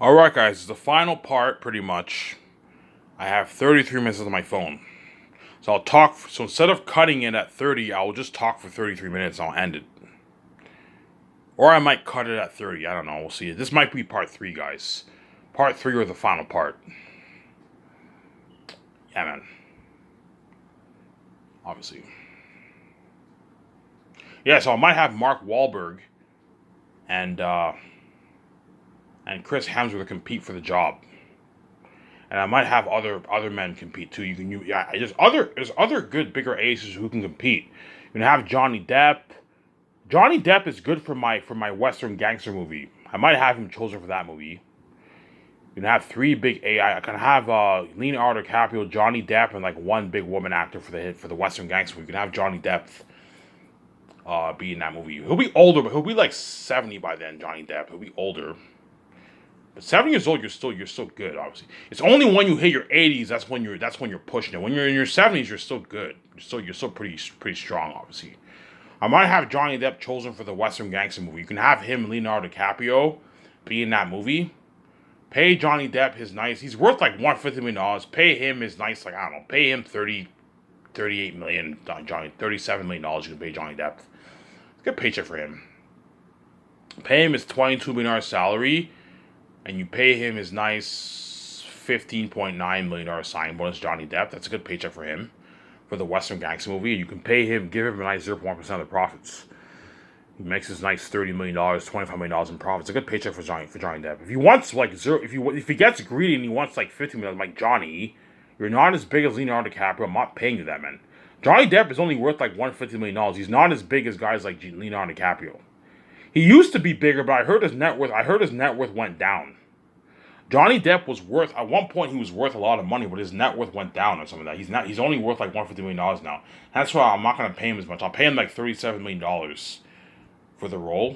Alright, guys, it's the final part pretty much. I have 33 minutes on my phone. So I'll talk. So instead of cutting it at 30, I will just talk for 33 minutes and I'll end it. Or I might cut it at 30. I don't know. We'll see. This might be part 3, guys. Part 3 or the final part. Yeah, man. Obviously. Yeah, so I might have Mark Wahlberg and Chris Hemsworth compete for the job. And I might have other men compete too. Yeah, there's other good bigger aces who can compete. You can have Johnny Depp. Johnny Depp is good for my Western gangster movie. I might have him chosen for that movie. You can have three big AI. I can have Leonardo DiCaprio, Johnny Depp, and like one big woman actor for the Western gangster movie. You can have Johnny Depp be in that movie. He'll be older, but he'll be like 70 by then. Johnny Depp. He'll be older. But 7 years old, you're still good. Obviously, it's only when you hit your 80s that's when you're pushing it. When you're in your 70s, you're still good. You're still pretty strong. Obviously, I might have Johnny Depp chosen for the Western gangster movie. You can have him and Leonardo DiCaprio be in that movie. Pay Johnny Depp his nice. He's worth like $150 million. Pay him his nice, like, I don't know. Pay him 38 million. Johnny, $37 million. You can pay Johnny Depp. Good paycheck for him. Pay him his $22 million salary, and you pay him his nice $15.9 million signing bonus. Johnny Depp. That's a good paycheck for him for the Western gangster movie. And you can pay him, give him a nice 0.1% of the profits. He makes his nice $30 million, $25 million in profits. A good paycheck for Johnny Depp. If he wants like zero, if he gets greedy and he wants like $50 million, like Johnny, you're not as big as Leonardo DiCaprio. I'm not paying you that, man. Johnny Depp is only worth like $150 million. He's not as big as guys like Leonardo DiCaprio. He used to be bigger, but I heard his net worth went down. Johnny Depp was worth at one point. He was worth a lot of money, but his net worth went down or something like that. He's not. He's only worth like $150 million now. That's why I'm not gonna pay him as much. I'll pay him like $37 million for the role,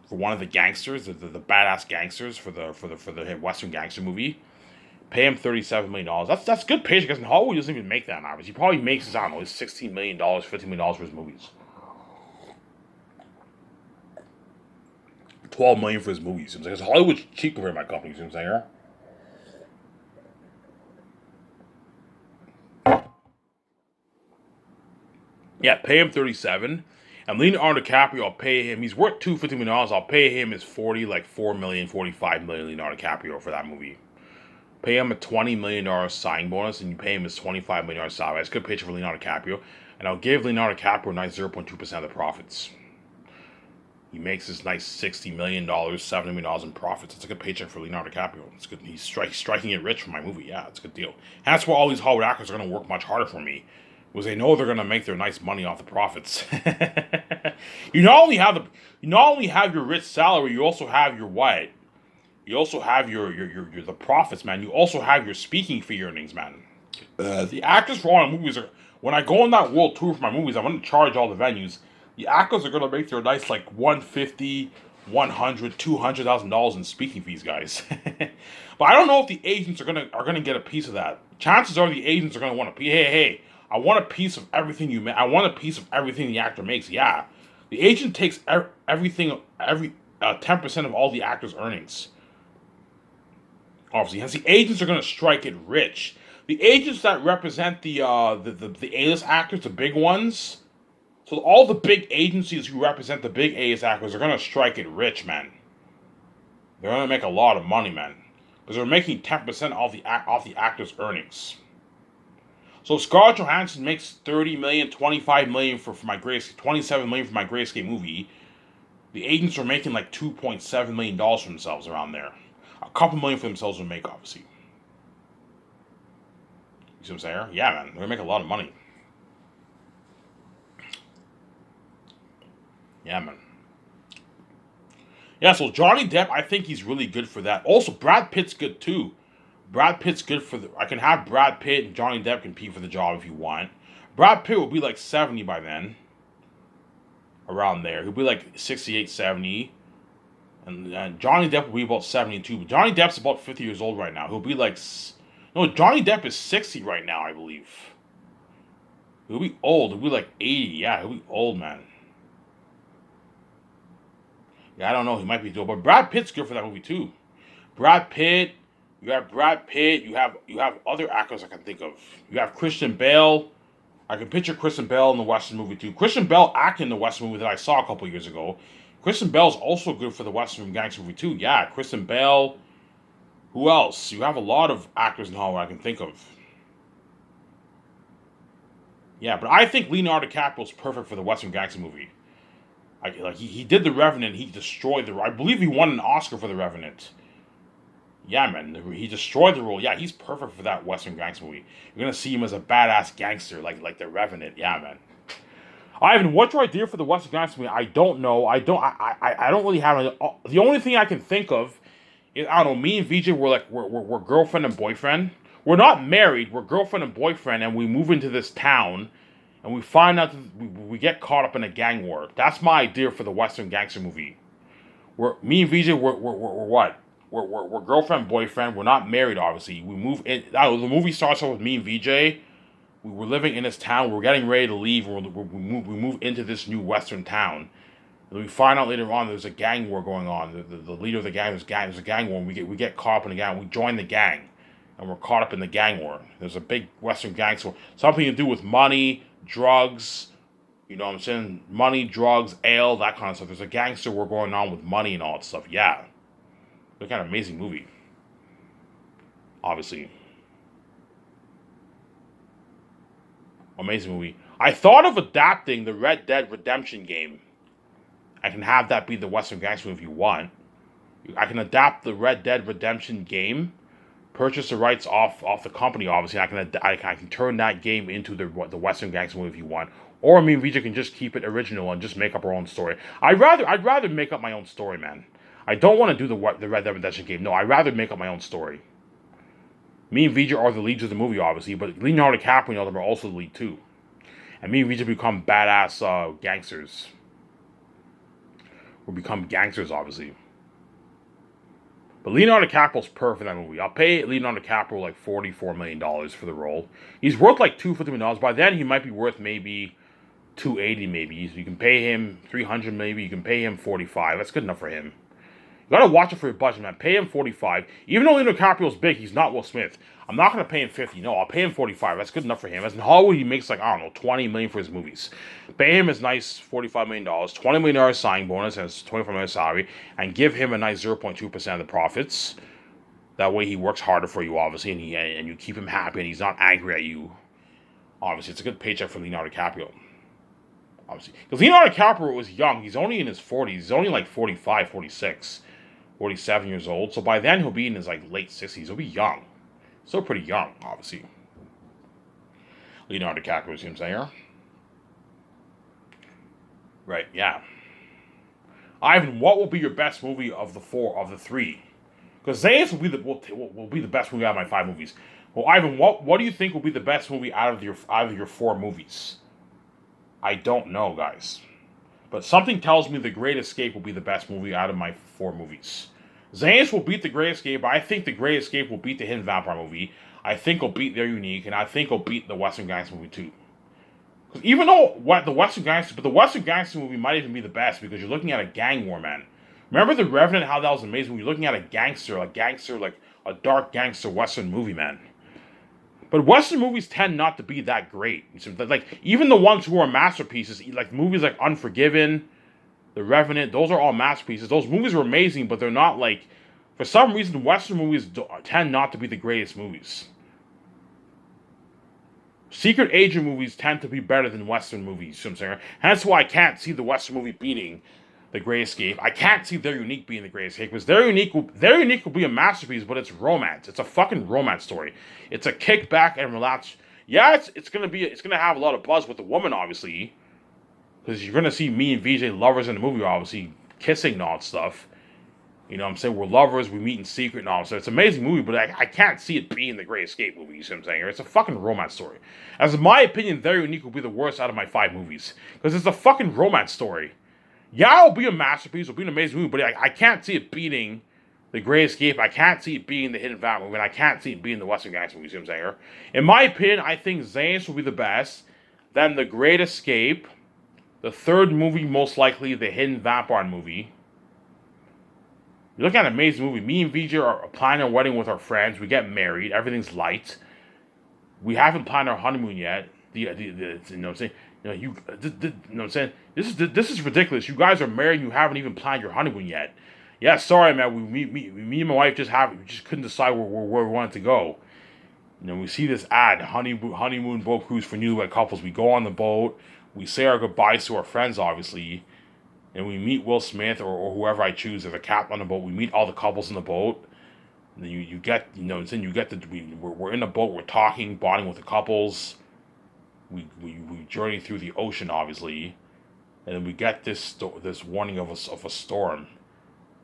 for one of the gangsters, the badass gangsters for the Western gangster movie. Pay him $37 million. That's good paycheck because in Hollywood he doesn't even make that on average. He probably makes his, I don't know, his $16 million, $15 million for his movies. 12 million for his movies. Because Hollywood's cheap compared to my company. You know what I'm saying? Yeah, pay him 37. And Leonardo DiCaprio, I'll pay him. He's worth $250 million. I'll pay him his 40, like 4 million, 45 million Leonardo DiCaprio for that movie. Pay him a $20 million signing bonus, and you pay him his $25 million salary. That's a good paycheck for Leonardo DiCaprio. And I'll give Leonardo DiCaprio a nice 0.2% of the profits. He makes his nice $60 million, $70 million in profits. It's a good paycheck for Leonardo DiCaprio. It's good. He's striking it rich for my movie. Yeah, it's a good deal. And that's why all these Hollywood actors are going to work much harder for me, because they know they're going to make their nice money off the profits. you not only have your rich salary, you also have your what? You also have your the profits, man. You also have your speaking fee earnings, man. The actors for all my movies are, when I go on that world tour for my movies, I'm going to charge all the venues. The actors are going to make their nice like 150, 100, $200,000 in speaking fees, guys. But I don't know if the agents are gonna get a piece of that. Chances are the agents are gonna want to. Hey, I want a piece of everything you make. I want a piece of everything the actor makes. Yeah, the agent takes everything, 10% of all the actor's earnings. Obviously, hence the agents are gonna strike it rich. The agents that represent the A-list actors, the big ones. So all the big agencies who represent the big A-list actors are gonna strike it rich, man. They're gonna make a lot of money, man, because they're making 10% off the actor's earnings. So Scarlett Johansson makes 30 million, 25 million for my Grayscale, 27 million for my Grayscale movie. The agents are making like $2.7 million for themselves around there. A couple million for themselves to make, obviously. You see what I'm saying? Yeah, man, they're gonna make a lot of money. Yeah, man. Yeah, so Johnny Depp, I think he's really good for that. Also, Brad Pitt's good too. Brad Pitt's good for I can have Brad Pitt and Johnny Depp compete for the job if you want. Brad Pitt will be like 70 by then. Around there. He'll be like 68, 70. And Johnny Depp will be about 72. But Johnny Depp's about 50 years old right now. He'll be like... No, Johnny Depp is 60 right now, I believe. He'll be old. He'll be like 80. Yeah, he'll be old, man. Yeah, I don't know. He might be old. But Brad Pitt's good for that movie, too. Brad Pitt. You have Brad Pitt. You have other actors I can think of. You have Christian Bale. I can picture Christian Bale in the Western movie too. Christian Bale acted in the Western movie that I saw a couple years ago. Christian Bale's also good for the Western gangster movie too. Yeah, Christian Bale. Who else? You have a lot of actors in Hollywood I can think of. Yeah, but I think Leonardo DiCaprio is perfect for the Western gangster movie. Like he did The Revenant. He destroyed the. I believe he won an Oscar for The Revenant. Yeah, man, he destroyed the role. Yeah, he's perfect for that Western gangster movie. You're gonna see him as a badass gangster, like The Revenant. Yeah, man. Ivan, what's your idea for the Western gangster movie? I don't know. I don't really have the only thing I can think of is, I don't know. Me and VJ were like we're girlfriend and boyfriend. We're not married. We're girlfriend and boyfriend, and we move into this town, and we find out that we get caught up in a gang war. That's my idea for the Western gangster movie. Me and VJ we're what? We're girlfriend boyfriend. We're not married, obviously. We move in. The movie starts off with me and VJ. We were living in this town. We're getting ready to leave. We move into this new Western town. And we find out later on there's a gang war going on. The leader of the gang is there's a gang war. And we get caught up in the gang. We join the gang, and we're caught up in the gang war. There's a big Western gang war. Something to do with money, drugs. You know what I'm saying? Money, drugs, ale, that kind of stuff. There's a gangster war going on with money and all that stuff. Yeah. Look at an amazing movie. Obviously. Amazing movie. I thought of adapting the Red Dead Redemption game. I can have that be the Western gangster movie if you want. I can adapt the Red Dead Redemption game, purchase the rights off the company, obviously. I can turn that game into the Western gangster movie if you want. Or me and Vijay can just keep it original and just make up our own story. I'd rather make up my own story, man. I don't want to do the Red Dead Redemption game. No, I'd rather make up my own story. Me and Vijay are the leads of the movie, obviously, but Leonardo DiCaprio and all them are also the lead too. And me and Vijay become badass gangsters. We'll become gangsters, obviously. But Leonardo DiCaprio's perfect in that movie. I'll pay Leonardo DiCaprio like $44 million for the role. He's worth like $250 million. By then, he might be worth maybe $280 maybe. You can pay him $300 maybe. You can pay him $45. That's good enough for him. You gotta watch it for your budget, man. Pay him $45. Even though Leonardo DiCaprio's big, he's not Will Smith. I'm not gonna pay him $50. No, I'll pay him $45. That's good enough for him. As in Hollywood, he makes like, I don't know, $20 million for his movies. Pay him his nice $45 million, $20 million signing bonus, and his $25 million salary, and give him a nice 0.2% of the profits. That way, he works harder for you, obviously, and you keep him happy, and he's not angry at you. Obviously, it's a good paycheck for Leonardo DiCaprio. Obviously, because Leonardo DiCaprio was young. He's only in his 40s. He's only like 45, 46. 47 years old. So by then he'll be in his like late 60s. He'll be young. Still pretty young, obviously. Leonardo DiCaprio, see what I'm saying? Right, yeah. Ivan, what will be your best movie of the three? Because Zayas will be the best movie out of my 5 movies. Well, Ivan, what do you think will be the best movie out of your 4 movies? I don't know, guys. But something tells me The Great Escape will be the best movie out of my 4 movies. Zayas will beat The Great Escape, but I think The Great Escape will beat the Hidden Vampire movie. I think it'll beat They're Unique, and I think it'll beat the Western Gangster movie too. Because even though the Western Gangster movie might even be the best because you're looking at a gang war, man. Remember The Revenant? How that was amazing. You're looking at a gangster like a dark gangster Western movie, man. But Western movies tend not to be that great. Like, even the ones who are masterpieces, like movies like Unforgiven, The Revenant, those are all masterpieces. Those movies are amazing, but they're not like... For some reason, Western movies tend not to be the greatest movies. Secret agent movies tend to be better than Western movies, you know what I'm saying? That's why I can't see the Western movie beating The Great Escape. I can't see They're Unique being The Great Escape, because They're Unique will be a masterpiece, but it's romance. It's a fucking romance story. It's a kickback and relax. Yeah, it's gonna have a lot of buzz with the woman, obviously, because you're gonna see me and VJ lovers in the movie, obviously kissing and all that stuff. You know what I'm saying? We're lovers, we meet in secret and all. So it's an amazing movie, but I can't see it being The Great Escape movie, you see what I'm saying? It's a fucking romance story. As in my opinion, They're Unique will be the worst out of my 5 movies. Because it's a fucking romance story. Yeah, it'll be a masterpiece, it'll be an amazing movie, but I can't see it beating The Great Escape. I can't see it being the Hidden Vampire movie, and I can't see it being the Western Gangster movie, you see what I'm saying? In my opinion, I think Zane's will be the best. Then The Great Escape. The third movie, most likely, the Hidden Vampire movie. You look at an amazing movie. Me and VJ are planning our wedding with our friends. We get married. Everything's light. We haven't planned our honeymoon yet. You know what I'm saying? You know what I'm saying? This is ridiculous. You guys are married. You haven't even planned your honeymoon yet. Yeah, sorry, man. Me and my wife we just couldn't decide where we wanted to go. We see this ad, honeymoon boat cruise for newlywed couples. We go on the boat. We say our goodbyes to our friends, obviously, and we meet Will Smith or whoever I choose as a captain on the boat. We meet all the couples in the boat. And then you get, we're in the boat. We're talking, bonding with the couples. We journey through the ocean, obviously, and then we get this warning of a storm.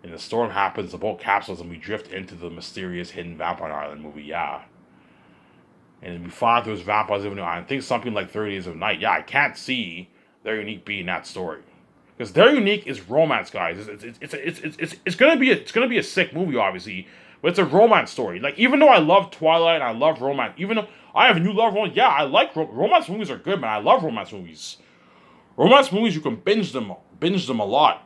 And the storm happens, the boat capsizes, and we drift into the mysterious hidden vampire island movie. Yeah. And we find there's vampires living on. I think something like 30 Days of Night. Yeah, I can't see They're Unique being that story, because They're Unique is romance, guys. It's gonna be a sick movie, obviously, but it's a romance story. Like, even though I love Twilight and I love romance, even though I have a new love romance, yeah, I like romance movies are good, man. I love romance movies. Romance movies, you can binge them a lot.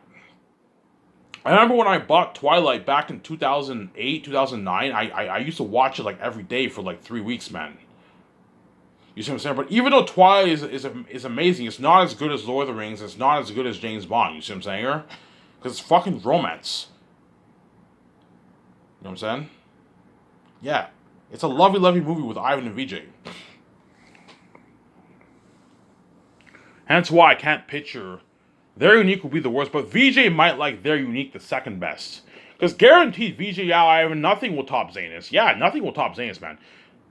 I remember when I bought Twilight back in 2008, 2009, I used to watch it like every day for like 3 weeks, man. You see what I'm saying? But even though Twilight is amazing, it's not as good as Lord of the Rings, it's not as good as James Bond, you see what I'm saying here? Because it's fucking romance. You know what I'm saying? Yeah. It's a lovely, lovely movie with Ivan and VJ. Hence why I can't picture They're Unique will be the worst, but VJ might like They're Unique the second best. Because guaranteed, VJ, yeah, Ivan, nothing will top Zanus. Yeah, nothing will top Zanus, man.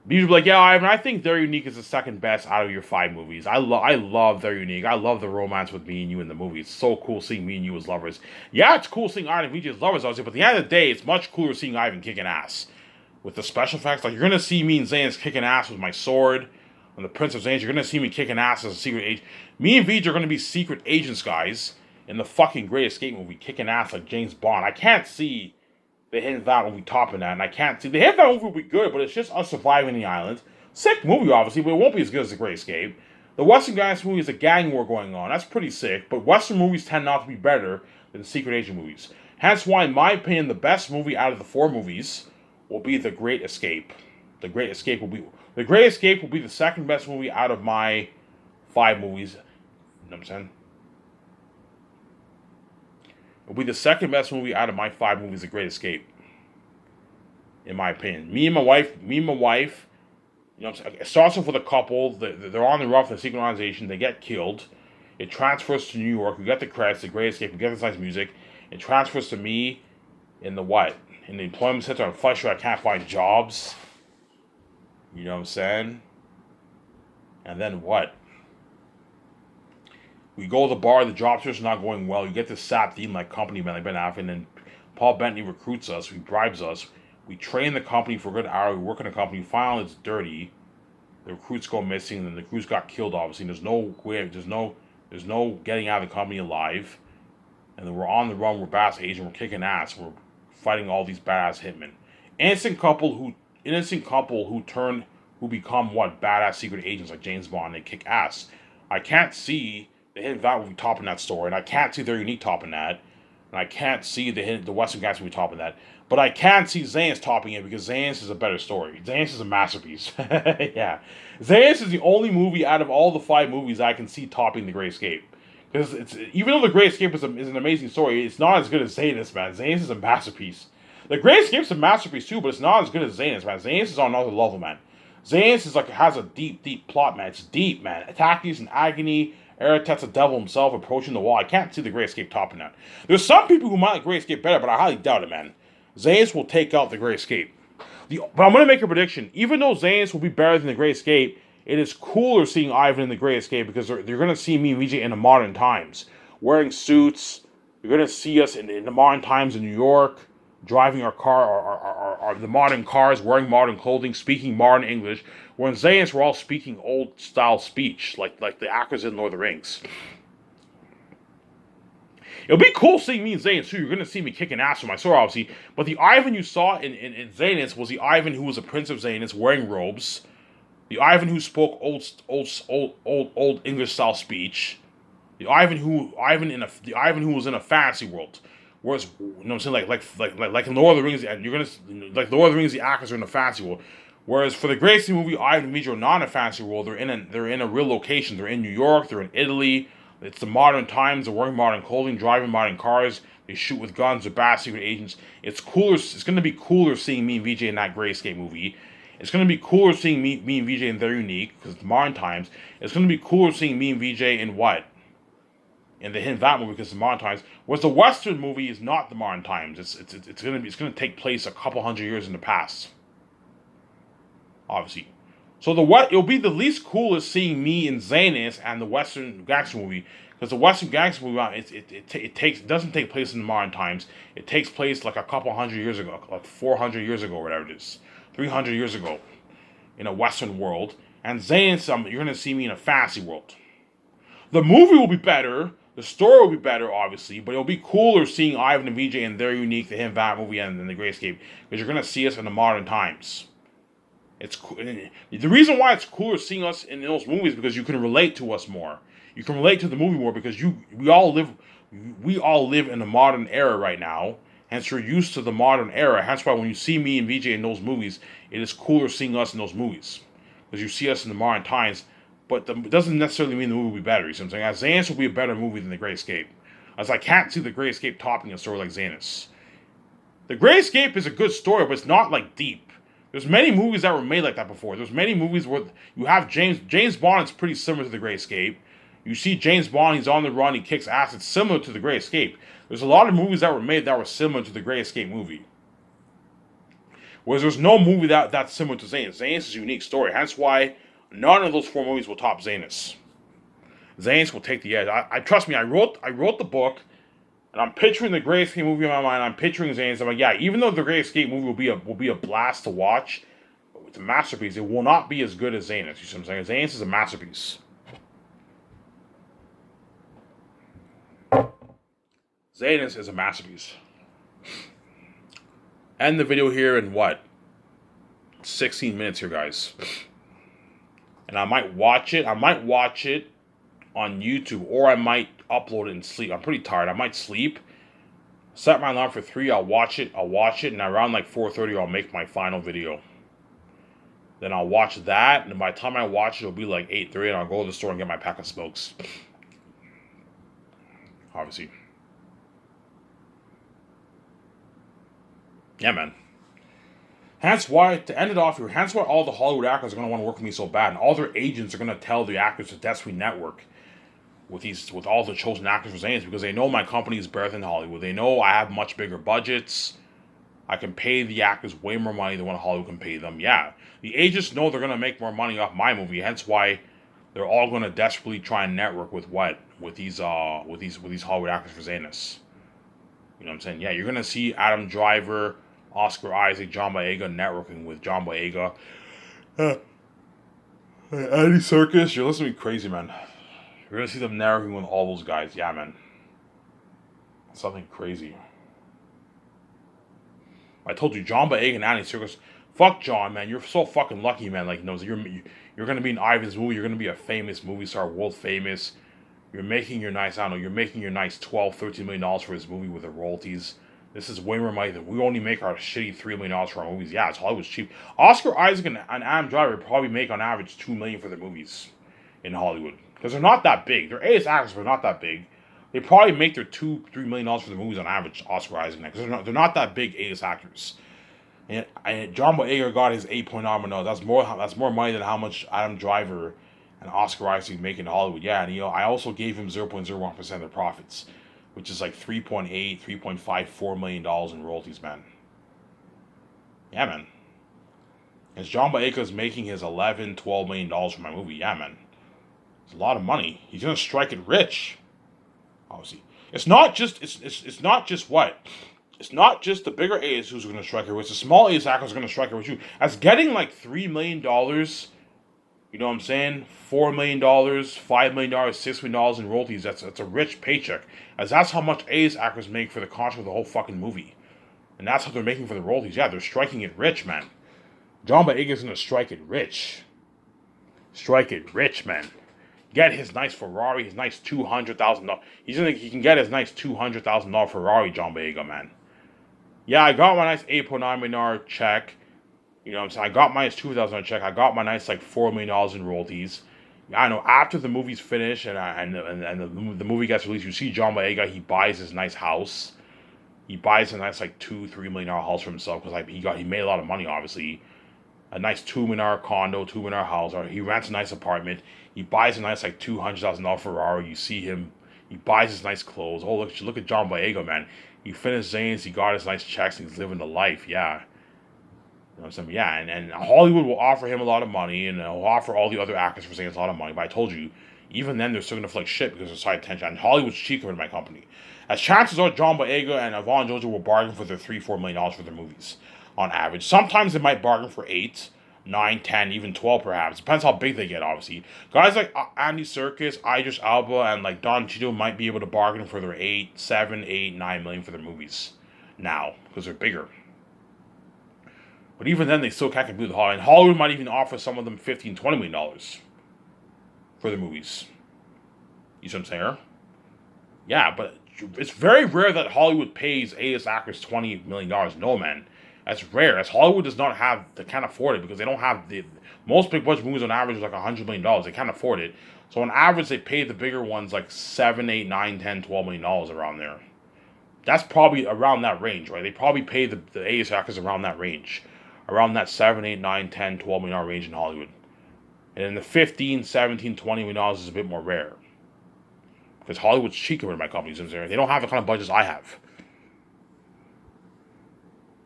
VJ will be like, yeah, Ivan, I think They're Unique is the second best out of your 5 movies. I love They're Unique. I love the romance with me and you in the movie. It's so cool seeing me and you as lovers. Yeah, it's cool seeing Ivan and VJ as lovers, obviously, but at the end of the day, it's much cooler seeing Ivan kicking ass. With the special effects, like, you're going to see me and Zanus kicking ass with my sword. On the Prince of Zanus, you're going to see me kicking ass as a secret agent. Me and VJ are going to be secret agents, guys, in the fucking Great Escape movie, kicking ass like James Bond. I can't see the Hidden Valley movie topping that, and I can't see the Hidden Valley movie will be good, but it's just us surviving the island. Sick movie, obviously, but it won't be as good as the Great Escape. The Western Guys movie is a gang war going on. That's pretty sick, but Western movies tend not to be better than secret agent movies. Hence why, in my opinion, the best movie out of the 4 movies will be The Great Escape. The Great Escape will be the second best movie out of my 5 movies. You know what I'm saying? It'll be the second best movie out of my 5 movies, The Great Escape. In my opinion. Me and my wife, you know what I'm saying? It starts off with a couple, they're on the run from the secret organization, they get killed. It transfers to New York, we get the credits, The Great Escape, we get this nice music. It transfers to me in the what? In the employment center, I'm frustrated I can't find jobs. You know what I'm saying? And then what? We go to the bar, the job search is not going well. You get this sap theme like company man like Ben Affleck, and then Paul Bettany recruits us, he bribes us. We train the company for a good hour, we work in the company, finally it's dirty. The recruits go missing, and then the recruits got killed, obviously. There's no getting out of the company alive. And then we're on the run, we're badass agent, we're kicking ass, we're fighting all these badass hitmen. Innocent couple who become what? Badass secret agents like James Bond, they kick ass. I can't see the Hidden Valley will be topping that story, and I can't see They're Unique topping that, and I can't see the Western Guys will be topping that, but I can see Zanus topping it because Zanus is a better story. Zanus is a masterpiece. Yeah, Zanus is the only movie out of all the 5 movies I can see topping The Great Escape. Because even though The Great Escape is an amazing story, it's not as good as Zanus, man. Zanus is a masterpiece. The Great Escape's a masterpiece too, but it's not as good as Zanus, man. Zanus is on another level, man. Zanus is has a deep, deep plot, man. It's deep, man. Attackes and agony. Eratet's the devil himself approaching the wall. I can't see The Great Escape topping that. There's some people who might like Great Escape better, but I highly doubt it, man. Zanus will take out The Great Escape. But I'm going to make a prediction. Even though Zanus will be better than The Great Escape, it is cooler seeing Ivan in The Great Escape because they're going to see me and VJ in the modern times. Wearing suits. You're going to see us in the modern times in New York. Driving our car, the modern cars, wearing modern clothing, speaking modern English. Where in Zanus, we're all speaking old-style speech, like the actors in Lord of the Rings. It'll be cool seeing me in Zanus, too. You're going to see me kicking ass with my sword, obviously. But the Ivan you saw in Zanus was the Ivan who was a prince of Zanus, wearing robes. The Ivan who spoke old English-style speech. The Ivan who was in a fantasy world. Whereas, you know what I'm saying, like in Lord of the Rings, and you're gonna like Lord of the Rings, the actors are in a fantasy world. Whereas for the Gracie movie, Ivan and Vijay are not in a fantasy world. They're in a real location. They're in New York. They're in Italy. It's the modern times. They're wearing modern clothing, driving modern cars. They shoot with guns. They're bad secret agents. It's cooler. It's gonna be cooler seeing me and Vijay in that Grayscape movie. It's gonna be cooler seeing me and Vijay in They're Unique because it's modern times. It's gonna be cooler seeing me and Vijay in what? In the Hidden Vat movie because it's the modern times. Whereas the Western movie is not the modern times. It's gonna take place a couple hundred years in the past. Obviously. So it'll be the least coolest seeing me in Zanus and the Western gangster movie because the Western gangster movie it doesn't take place in the modern times. It takes place like a couple hundred years ago, like 400 years ago, or whatever it is, 300 years ago, in a Western world. And Zanus, you're gonna see me in a fantasy world. The movie will be better. The story will be better, obviously, but it'll be cooler seeing Ivan and Vijay in They're Unique, the Hidden Vat movie, and then the Grayscape because you're gonna see us in the modern times. It's the reason why it's cooler seeing us in those movies because you can relate to us more. You can relate to the movie more because we all live in the modern era right now. Hence, you're used to the modern era. Hence, why when you see me and Vijay in those movies, it is cooler seeing us in those movies because you see us in the modern times. But it doesn't necessarily mean the movie will be better. You see what I'm saying? As Xanus will be a better movie than The Great Escape. As I can't see The Great Escape topping a story like Xanus. The Great Escape is a good story, but it's not like deep. There's many movies that were made like that before. There's many movies where you have James Bond is pretty similar to The Great Escape. You see James Bond, he's on the run, he kicks ass. It's similar to The Great Escape. There's a lot of movies that were made that were similar to The Great Escape movie. Whereas there's no movie that's similar to Xanus. Xanus is a unique story. Hence why none of those four movies will top Xanus. Xanus will take the edge. I trust me, I wrote the book. And I'm picturing the Great Escape movie in my mind. I'm picturing Xanus. I'm like, yeah, even though the Great Escape movie will be a blast to watch, it's a masterpiece. It will not be as good as Xanus. You see what I'm saying? Xanus is a masterpiece. Xanus is a masterpiece. End the video here in what? 16 minutes here, guys. And I might watch it. On YouTube, or I might upload it and sleep. I'm pretty tired. I might sleep. Set my alarm for 3. I'll watch it, and around like 4:30, I'll make my final video. Then I'll watch that, and by the time I watch it, it'll be like 8:30, and I'll go to the store and get my pack of smokes. Obviously. Yeah, man. Hence why, to end it off here, hence why all the Hollywood actors are going to want to work with me so bad, and all their agents are going to tell the actors to Destiny Network with all the chosen actors for Xanus because they know my company is better than Hollywood. They know I have much bigger budgets. I can pay the actors way more money than what Hollywood can pay them. Yeah, the agents know they're gonna make more money off my movie. Hence why they're all gonna desperately try and network with these Hollywood actors for Xanus. You know what I'm saying? Yeah, you're gonna see Adam Driver, Oscar Isaac, John Boyega networking with John Boyega. Andy Serkis, you're listening to me crazy, man. You're gonna see them networking with all those guys. Yeah, man. Something crazy. I told you, John Boyega and Andy Serkis. Fuck John, man. You're so fucking lucky, man. Like, you're gonna be in Ivan's movie. You're gonna be a famous movie star, world famous. You're making your nice, you're making your nice $12, $13 million for his movie with the royalties. This is way more money than we only make our shitty $3 million for our movies. Yeah, it's Hollywood's cheap. Oscar Isaac and Adam Driver probably make on average $2 million for their movies in Hollywood. Because they're not that big. They're A-list actors, but not that big. They probably make their $2-3 million for their movies on average, Oscar Isaac. Because they're not that big A-list actors. And John Boyega got his $8.9 million. That's more money than how much Adam Driver and Oscar Isaac make in Hollywood. Yeah, and I also gave him 0.01% of their profits, which is like $3.54 million in royalties, man. Yeah, man. As John Boyega is making his $11-12 million for my movie. Yeah, man. It's a lot of money. He's gonna strike it rich. Obviously, it's not just what. It's not just the bigger A's who's going to strike it rich. The small A's actors are going to strike it rich too. As getting like $3 million, you know what I'm saying? $4 million, $5 million, $6 million in royalties. That's a rich paycheck. As that's how much A's actors make for the contract of the whole fucking movie, and that's what they're making for the royalties. Yeah, they're striking it rich, man. John Boyega's going to strike it rich. Strike it rich, man. get his nice Ferrari, his nice $200,000. He can get his nice $200,000 Ferrari, John Boyega, man. Yeah, I got my nice $8.9 million check. You know what I'm saying? I got my nice $2,000 check. I got my nice like $4 million in royalties. I know after the movie's finished and the movie gets released, you see John Boyega. He buys his nice house. He buys a nice like $2-3 million house for himself because like he made a lot of money, obviously. A nice $2 million condo, $2 million house, or he rents a nice apartment. He buys a nice like $200,000 Ferrari. You see him. He buys his nice clothes. Oh, look at John Boyega, man. He finished Zane's. He got his nice checks. And he's living the life. Yeah. You know what I'm saying? Yeah, and Hollywood will offer him a lot of money, and they'll offer all the other actors for Zane's a lot of money. But I told you, even then, they're still gonna feel like shit because of side attention. And Hollywood's cheaper than my company. As chances are, John Boyega and Yvonne Jojo will bargain for their $3-4 million for their movies on average. Sometimes they might bargain for 8, 9, 10, even 12 perhaps. Depends how big they get, obviously. Guys like Andy Serkis, Idris Elba, and like Don Cheadle might be able to bargain for their 8, 7, 8, 9 million for their movies now because they're bigger. But even then, they still can't compete with Hollywood. And Hollywood might even offer some of them $15, $20 million for their movies. You see what I'm saying? Yeah, but it's very rare that Hollywood pays A-list actors $20 million. No, man. That's rare. As Hollywood does not have, they can't afford it because they don't have most big budget movies on average is like $100 million. They can't afford it. So on average, they pay the bigger ones like $7, 8, 9, 10, $12 million around there. That's probably around that range, right? They probably pay the A-list actors around that range. Around that $7, 8, 9, 10, $12 million range in Hollywood. And then the $15, $17, $20 million is a bit more rare. Because Hollywood's cheaper in my companies. They don't have the kind of budgets I have.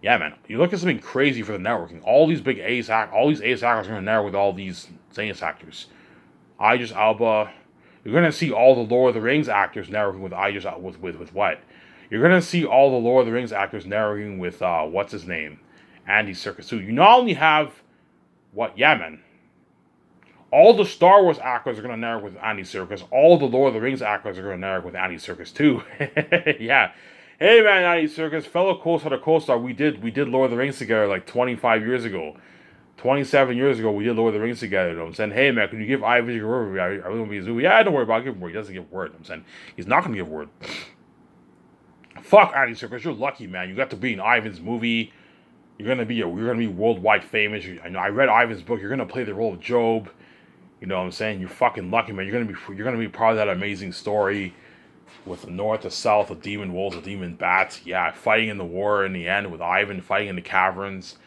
Yeah, man. You look at something crazy for the networking. All these A-list actors are going to network with all these A-list actors. Idris Elba. You're going to see all the Lord of the Rings actors networking with Idris with what? You're going to see all the Lord of the Rings actors networking with what's his name? Andy Serkis too. You not only have yeah, man. All the Star Wars actors are gonna network with Andy Serkis. All the Lord of the Rings actors are gonna network with Andy Serkis too. Yeah. Hey man, Andy Serkis, fellow co-star to co-star. We did Lord of the Rings together like 25 years ago. 27 years ago, we did Lord of the Rings together. You know what I'm saying? Hey man, can you give Ivan your word? Are we gonna be a zoo? Yeah, don't worry about it. Give him word. He doesn't give word. You know what I'm saying he's not gonna give word. Fuck Andy Serkis, you're lucky, man. You got to be in Ivan's movie. You're gonna be worldwide famous. I read Ivan's book. You're gonna play the role of Job. You know what I'm saying? You're fucking lucky, man. You're gonna be part of that amazing story with the north, the south, the demon wolves, the demon bats. Yeah, fighting in the war in the end with Ivan, fighting in the caverns.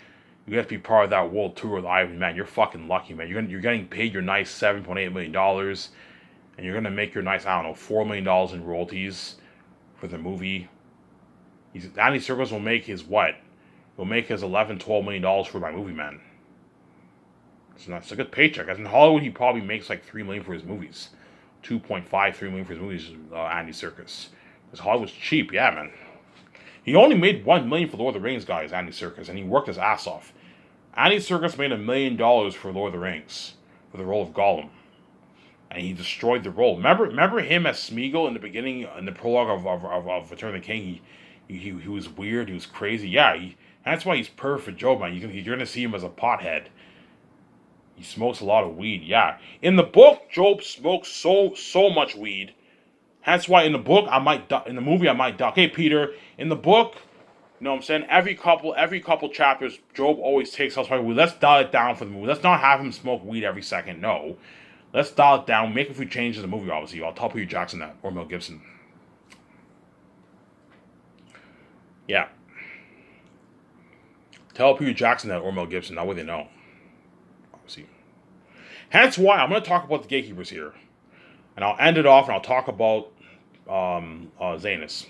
You have to be part of that world tour with Ivan, man. You're fucking lucky, man. You're getting paid your nice $7.8 million, and you're gonna make your nice $4 million in royalties for the movie. Andy Serkis will make his what? He'll make his $11-12 million for my movie, man. So that's a good paycheck. As in Hollywood, he probably makes like $3 million for his movies, 2.5, 3 million for his movies. Andy Serkis, because Hollywood's cheap, yeah, man. He only made $1 million for Lord of the Rings, guys. Andy Serkis, and he worked his ass off. Andy Serkis made $1 million for Lord of the Rings for the role of Gollum, and he destroyed the role. Remember him as Smeagol in the beginning, in the prologue of Return of the King. He was weird. He was crazy. Yeah, that's why he's perfect for Job, man. You're going to see him as a pothead. He smokes a lot of weed, yeah. In the book, Job smokes so much weed. That's why in the book, in the movie, I might die. Okay, Peter, in the book, you know what I'm saying? Every couple chapters, Job always takes us. Let's dial it down for the movie. Let's not have him smoke weed every second. No. Let's dial it down. Make a few changes in the movie, obviously. I'll tell Peter Jackson that, or Mel Gibson. Yeah. Tell Peter Jackson that or Mel Gibson. That way they know. Obviously. Hence why I'm going to talk about the gatekeepers here. And I'll end it off and I'll talk about Zanus.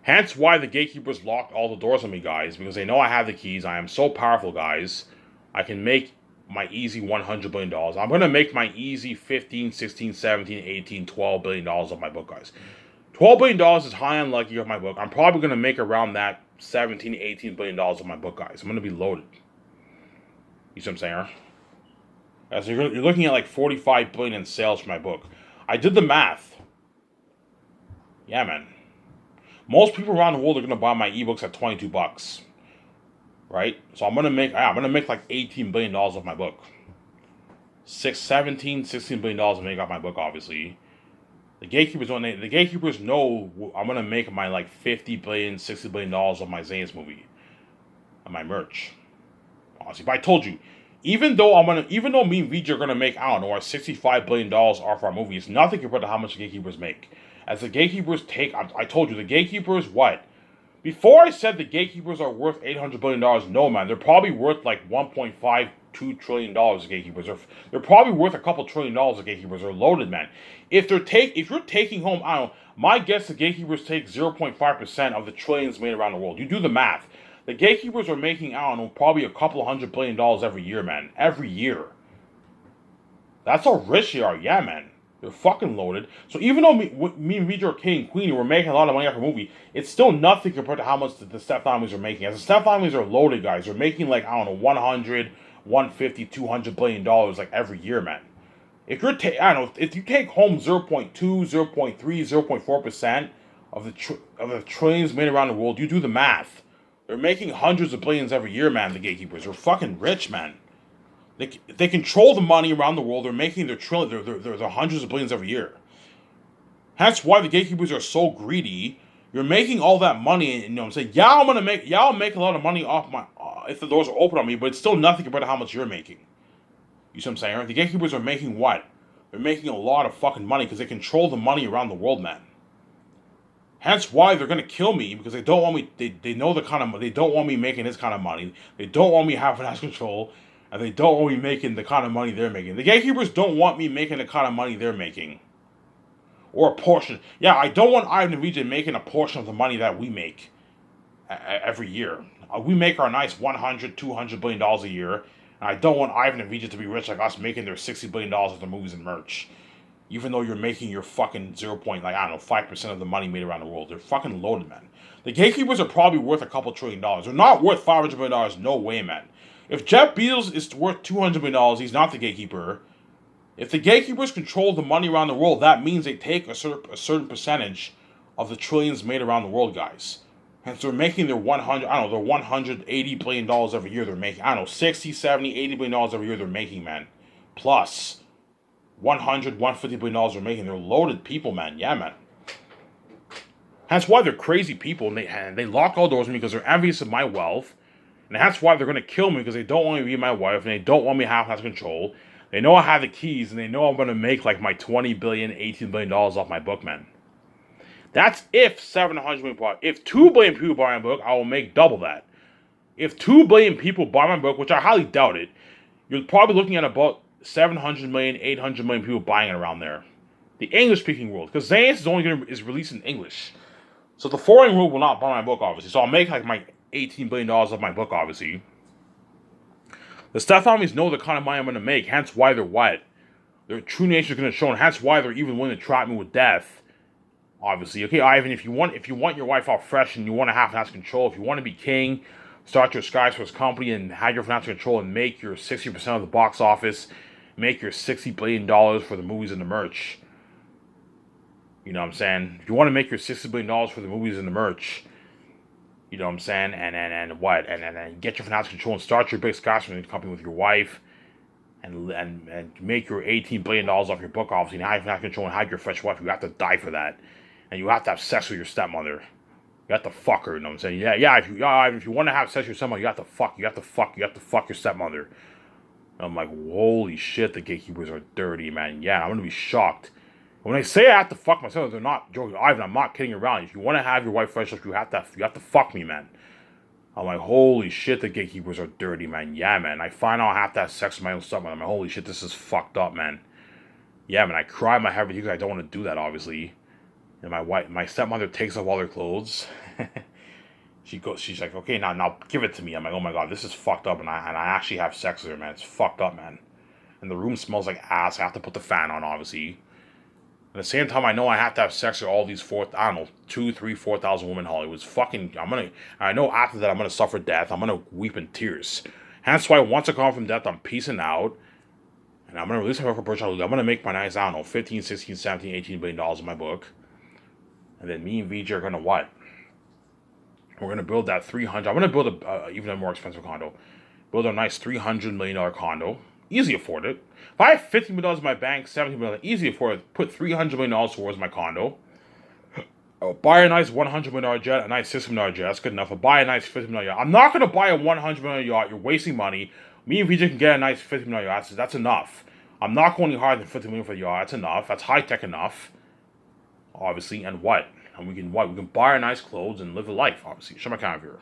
Hence why the gatekeepers locked all the doors on me, guys. Because they know I have the keys. I am so powerful, guys. I can make my easy $100 billion. I'm going to make my easy 15, 16, 17, 18, $12 billion of my book, guys. $12 billion is high and lucky of my book. I'm probably going to make around that 17, 18 billion dollars of my book, guys. I'm going to be loaded. You see what I'm saying? As you're looking at like 45 billion in sales for my book. I did the math. Yeah, man. Most people around the world are going to buy my ebooks at $22. Right? So I'm going to make like $18 billion of my book. $16 billion to make off my book, obviously. The gatekeepers know I'm gonna make my like 50 billion, $60 billion of my Zane's movie, on my merch. Honestly, but I told you, even though me and VJ are gonna make, I don't know, our $65 billion off our movie, it's nothing compared to how much the gatekeepers make. As the gatekeepers take, I told you, the gatekeepers what? Before I said the gatekeepers are worth $800 billion, no man, they're probably worth like $1.52 trillion. The gatekeepers they're probably worth a couple $1 trillion. The gatekeepers are loaded, man. If you're taking home, I don't know, my guess the gatekeepers take 0.5% of the trillions made around the world. You do the math. The gatekeepers are making, I don't know, probably a couple $100 billion every year, man. Every year. That's how rich they are, yeah, man. They're fucking loaded. So even though me and VJ are King and Queenie, we're making a lot of money off a movie, it's still nothing compared to how much the Step families are making. As the Step families are loaded, guys, they're making like, I don't know, 100, 150, $200 billion like every year, man. If you're I don't know, if you take home 0.2, 0.3, 0.4% of the trillions made around the world, you do the math. They're making hundreds of billions every year, man. The gatekeepers are fucking rich, man. They control the money around the world. They're making their they're hundreds of billions every year. That's why the gatekeepers are so greedy. You're making all that money, and you know what I'm saying? I'll make a lot of money off my if the doors are open on me, but it's still nothing compared to how much you're making. You see what I'm saying? Right? The gatekeepers are making what? They're making a lot of fucking money because they control the money around the world, man. Hence why they're gonna kill me, because they don't want me. They know the kind of, they don't want me making this kind of money. They don't want me having financial control, and they don't want me making the kind of money they're making. The gatekeepers don't want me making the kind of money they're making, or a portion. Yeah, I don't want Ivan and VJ making a portion of the money that we make every year. We make our nice $100, $200 billion a year, and I don't want Ivan and VJ to be rich like us, making their $60 billion of the movies and merch. Even though you're making your fucking 0. Like, I don't know, 5% of the money made around the world. They're fucking loaded, man. The gatekeepers are probably worth a couple $1 trillion. They're not worth $500 million. No way, man. If Jeff Bezos is worth $200 million, he's not the gatekeeper. If the gatekeepers control the money around the world, that means they take a certain percentage of the trillions made around the world, guys. And so they're making their their $180 billion every year they're making. I don't know, 60, 70, $80 billion every year they're making, man. Plus 100, $150 billion they're making. They're loaded people, man. Yeah, man. That's why they're crazy people, and they lock all doors on me because they're envious of my wealth. And that's why they're going to kill me, because they don't want me to be my wife, and they don't want me to have control. They know I have the keys, and they know I'm going to make like my $20 billion, $18 billion off my book, man. That's if 700 million people. If 2 billion people buy my book, I will make double that. If 2 billion people buy my book, which I highly doubt it, you're probably looking at about 700 million, 800 million people buying it around there. The English-speaking world, because Xanax is released in English. So the foreign world will not buy my book, obviously. So I'll make like my $18 billion off my book, obviously. The Steph families know the kind of money I'm going to make, hence why they're what? Their true nature is going to show, and hence why they're even willing to trap me with death. Obviously. Okay, Ivan, if you want your wife out fresh and you want to have financial control, if you want to be king, start your Skyscraper company and have your financial control and make your 60% of the box office, make your $60 billion for the movies and the merch. You know what I'm saying? If you want to make your $60 billion for the movies and the merch, you know what I'm saying? And get your financial control and start your big Skyscraper company with your wife and make your $18 billion off your book, obviously, and have financial control and have your fresh wife. You have to die for that. And you have to have sex with your stepmother. You have to fuck her, you know what I'm saying? Yeah, if you want to have sex with your stepmother, you have to fuck your stepmother. And I'm like, holy shit, the gatekeepers are dirty, man. Yeah, I'm gonna be shocked. When they say I have to fuck my stepmother, they're not joking. Ivan, I'm not kidding around. If you want to have your wife fresh up, you have to fuck me, man. I'm like, holy shit, the gatekeepers are dirty, man. Yeah, man. I find out I have to have sex with my own stepmother. I'm like, holy shit, this is fucked up, man. Yeah, man. I cry my head because I don't want to do that, obviously. And my stepmother takes off all her clothes. She's like, okay, now give it to me. I'm like, oh my god, this is fucked up, and I actually have sex with her, man. It's fucked up, man. And the room smells like ass. I have to put the fan on, obviously. At the same time, I know I have to have sex with all these 2,000, 3,000, 4,000 women in Hollywood. It's fucking. I know after that I'm gonna suffer death. I'm gonna weep in tears. Hence why once I come from death, I'm peacing out. And I'm gonna release my book for Birch. I'm gonna make my nice, 15, 16, 17, $18 billion in my book. And then me and VJ are gonna what? We're gonna build that 300. I'm gonna build even a more expensive condo. Build a nice $300 million condo. Easily afford it. If I have $50 in my bank, $70 million, easily afford it. Put $300 million towards my condo. I'll buy a nice $100 million jet, a nice $60 million jet. That's good enough. I'll buy a nice $50 million yacht. I'm not gonna buy a $100 million yacht. You're wasting money. Me and VJ can get a nice $50 million yacht. That's enough. I'm not going any higher than $50 million for the yacht. That's enough. That's high tech enough. Obviously, and what? And we can what? We can buy our nice clothes and live a life. Obviously, show my camera viewer.